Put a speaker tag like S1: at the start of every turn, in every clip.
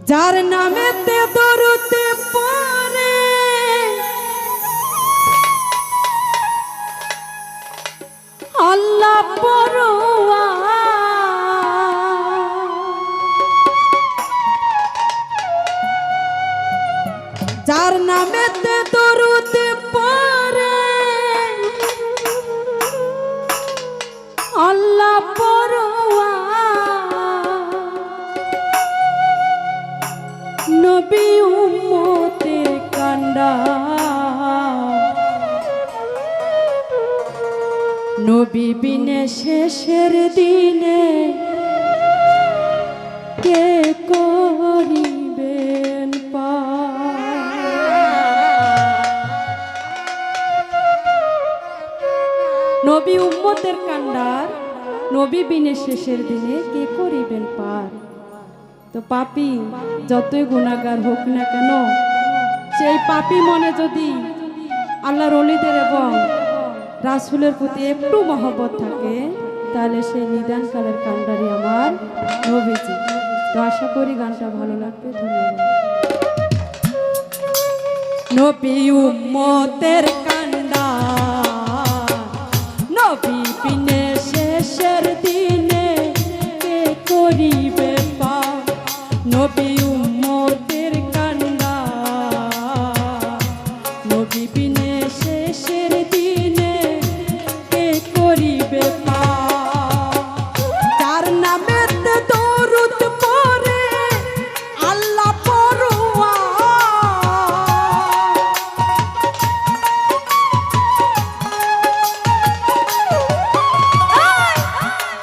S1: যার নামেতে দরুতে পড়ে আল্লাহ পরোয়া যার নামেতে দরুতে পড়ে আল্লাহ পরোয়া নবী উম্মতের কান্ডা নবী বিনে শেষের দিনে কে করিবেন নবী উম্মতের কান্ডার নবী বিনে শেষের দিনে কে করিবেন পার। তো পাপী যতই গুনাহগার হোক না কেন সেই পাপী মনে যদি আল্লাহর ওলিদের এবং রাসূলের প্রতি একটু মহব্বত থাকে তাহলে সেই নিদানকালের কান্ডারি আমার নবীজি। তো আশা করি গানটা ভালো লাগবে। ধন্যবাদ। নবী উম্মতের কান্ডা নবী বিনে শেষের দিনে কে করিবে পার। নবী উম্মতের কান্ডা নবী বিনে শেষের দিনে কে করিবে পার। যার নামেতে দরুদ পড়ে আল্লাহ পরোয়া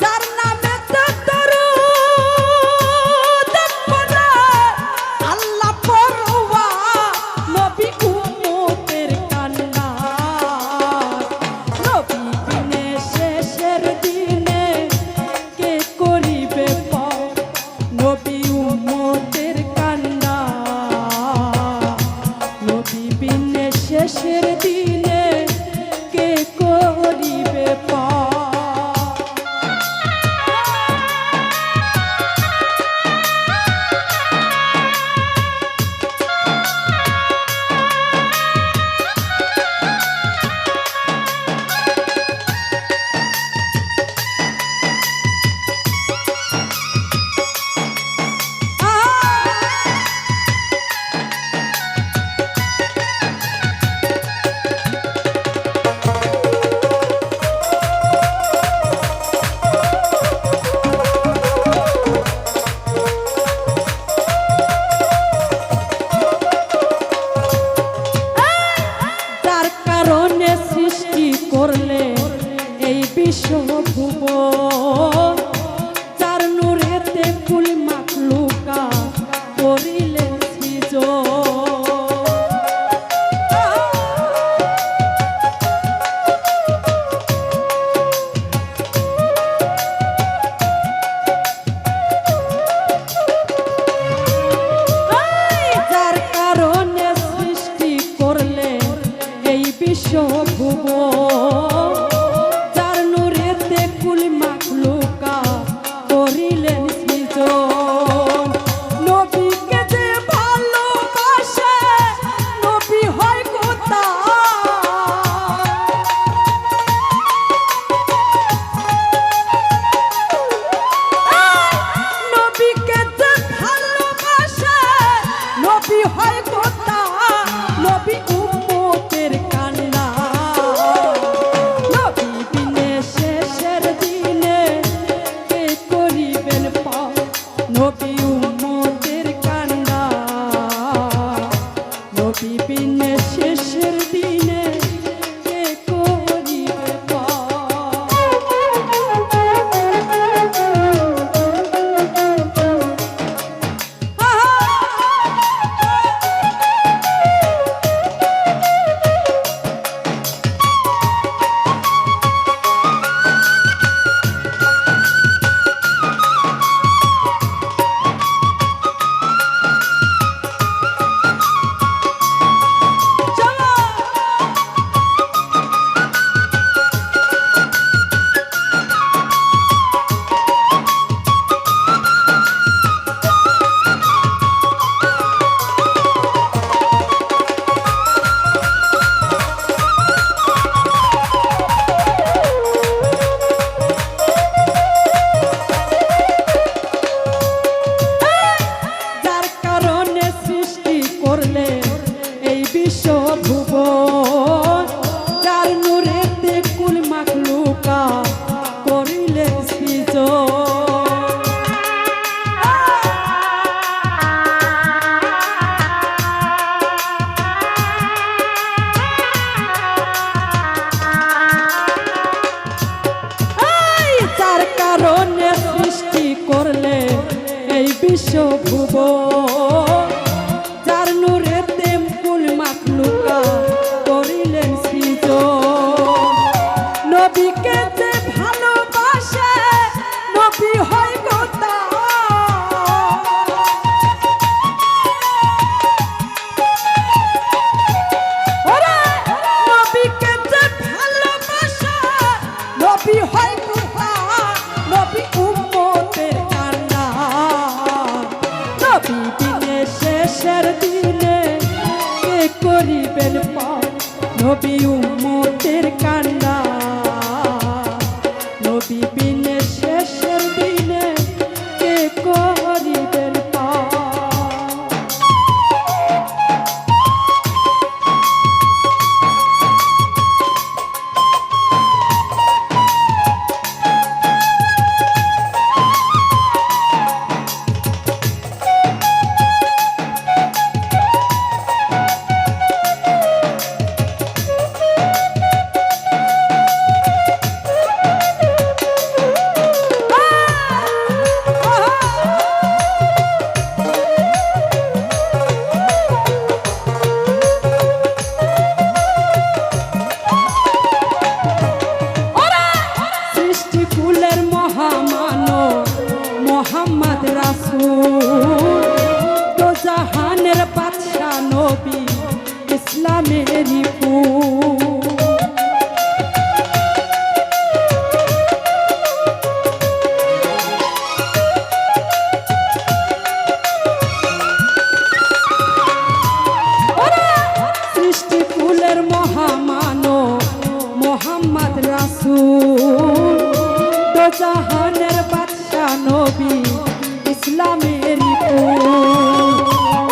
S1: যার নামেতে দরুদ পড়ে আল্লাহ পরোয়া নবী উম্মতের কান্ডা নবী বিনে শেষের দিনে কে করিবে পার। নবী উম্মতের কান্ডা নবী বিনে শেষের দিনে কে করিবে পার। যার কারণে সৃষ্টি করলে এই বিশ্বভুবন যার নূরেতে কুল মাখলুকা করিলেন সৃজন। যার কারণে সৃষ্টি করলে এই বিশ্বভুবন যার নূরেতে কুল মাখলুকা করিলেন সৃজন। নবীকে যে ভালোবাসে নবী হয় কোথা নবীকে যে ভালোবাসে নবী হয় কোথা নবী উম্মতের কান্ডা নবী বিনে শেষের দিনে কে করিবেন পার। নবী উম্মতের কান্ডা নবী বিনে শেষের দিনে কে করিবে পার। ধ্রুব যার নূরেতে কুল মাখলুকা করিলেন সৃজন নবীকে যে ভালোবাসে নবী হয় গোতা নবীকে যে ভালোবাসে নবী হয় গোতা নবী উম্মতের কান্না নবী দিনে শেষের দিনে কে করিবেন পার নবী উম্মতের কান্না নবী বিনে শেষের দিনে কে করিবেন পার মোহাম্মদ রাসূল তো জাহানের বাদশা নবী ইসলামেরই ফুল সৃষ্টি ফুলের মহামানব মোহাম্মদ রাসূল তো জাহানের বাদশা নবী ইসলামেরই ফুল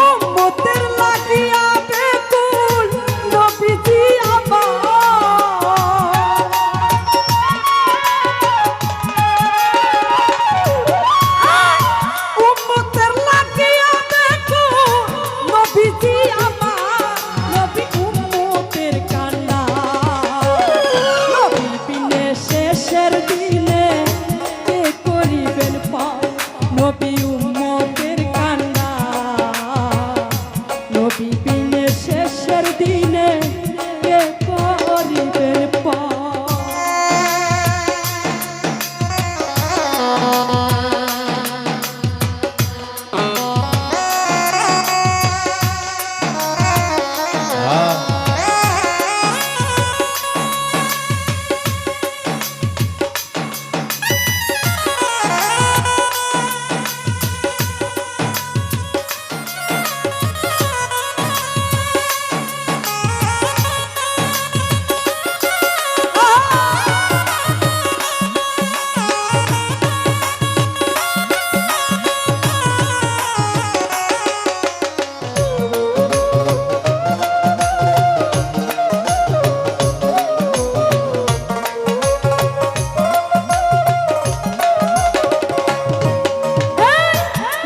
S1: উম্মতের লাগিয়া বেকুল নবীজি উম্মতের লাগিয়া বেকুল নবীজি নবী উম্মতের কান্না নবী বিনে শেষের দিনে কে করিবেন পার নবী উম্মতের কান্না নবী বিনে শেষের দিনে কে করিবেন পার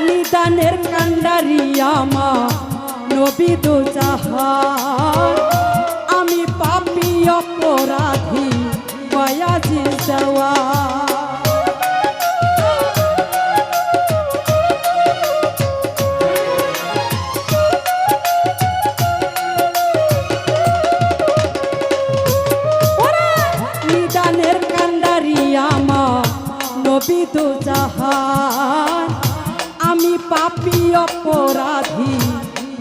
S1: নিদানের কান্ডারি আমার নবী দো জাহান আমি পাপী অপরাধী বয়াজি দেওয়া নিদানের কান্ডারি আমার নবী দো জাহান আমি পাপী অপরাধী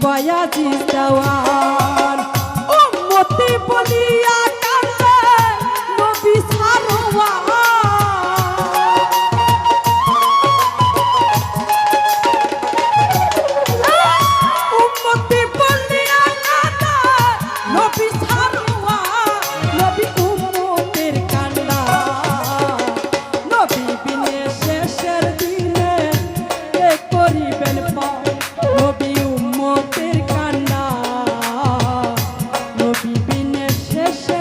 S1: বয়াজি দেওয়ান উম্মতি বলিয়া কান্দে নবী সারওয়ার উম্মতি বলিয়া কান্দে নবী সারওয়ার নবী উম্মতের কান্না নবী বিনে শেষের দিনে কে করিবেন পার নবী উম্মতের কান্না নবী বিনে শেষের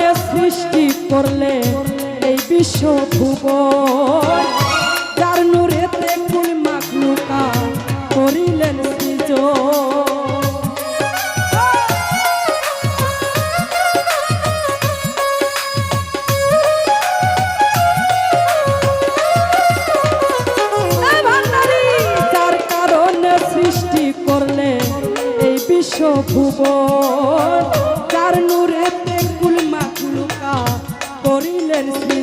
S1: কারণে সৃষ্টি করলে এই বিশ্ব ভুবন, যার নূরেতে কুল মাখলুকা করিলেন সৃজন। যার কারণে সৃষ্টি করলে এই বিশ্ব ভুবন, যার নূরেতে কুল মাখলুকা করিলেন সৃজন।